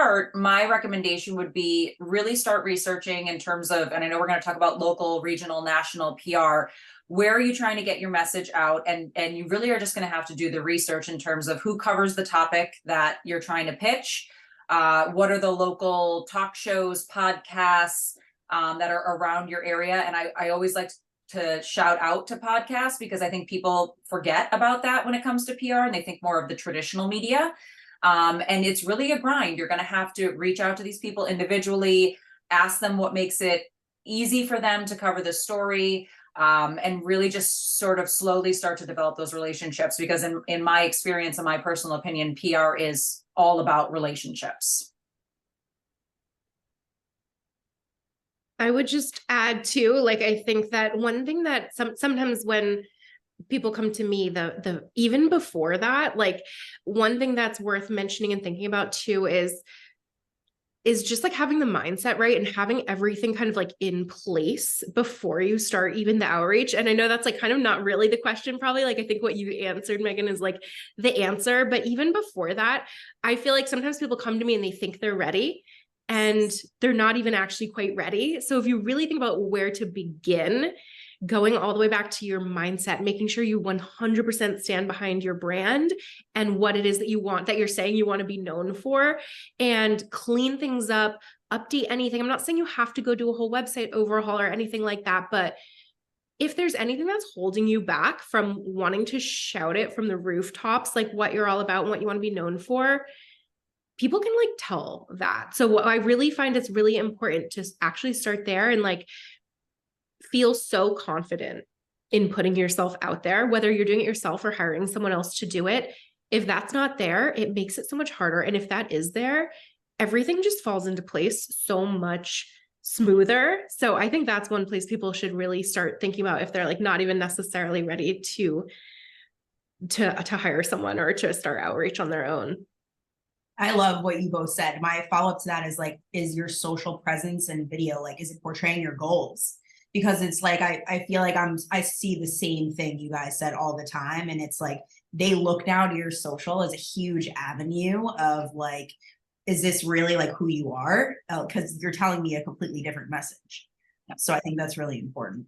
start, my recommendation would be really start researching in terms of, and I know we're going to talk about local, regional, national PR. Where are you trying to get your message out? And you really are just going to have to do the research in terms of who covers the topic that you're trying to pitch. What are the local talk shows, podcasts that are around your area? And I always like to shout out to podcasts, because I think people forget about that when it comes to PR, and they think more of the traditional media. And it's really a grind. You're going to have to reach out to these people individually, ask them what makes it easy for them to cover the story, and really just sort of slowly start to develop those relationships. Because in my experience and my personal opinion, PR is all about relationships. I would just add too, like, I think that one thing that sometimes when people come to me, the even before that, like, one thing that's worth mentioning and thinking about too is just like having the mindset right and having everything kind of like in place before you start even the outreach. And I know that's like kind of not really the question, probably. Like, I think what you answered, Meghan, is like the answer. But even before that, I feel like sometimes people come to me and they think they're ready, and they're not even actually quite ready. So if you really think about where to begin, going all the way back to your mindset, making sure you 100% stand behind your brand and what it is that you want, that you're saying you want to be known for, and clean things up, update anything. I'm not saying you have to go do a whole website overhaul or anything like that, but if there's anything that's holding you back from wanting to shout it from the rooftops, like what you're all about and what you want to be known for, people can like tell that. So what I really find it's really important to actually start there and like feel so confident in putting yourself out there, whether you're doing it yourself or hiring someone else to do it. If that's not there, it makes it so much harder. And if that is there, everything just falls into place so much smoother. So I think that's one place people should really start thinking about if they're like not even necessarily ready to hire someone or to start outreach on their own. I love what you both said. My follow-up to that is like, is your social presence and video, like, is it portraying your goals? Because it's like, I feel like I see the same thing you guys said all the time. And it's like, they look now to your social as a huge avenue of like, is this really like who you are? Because you're telling me a completely different message. So I think that's really important.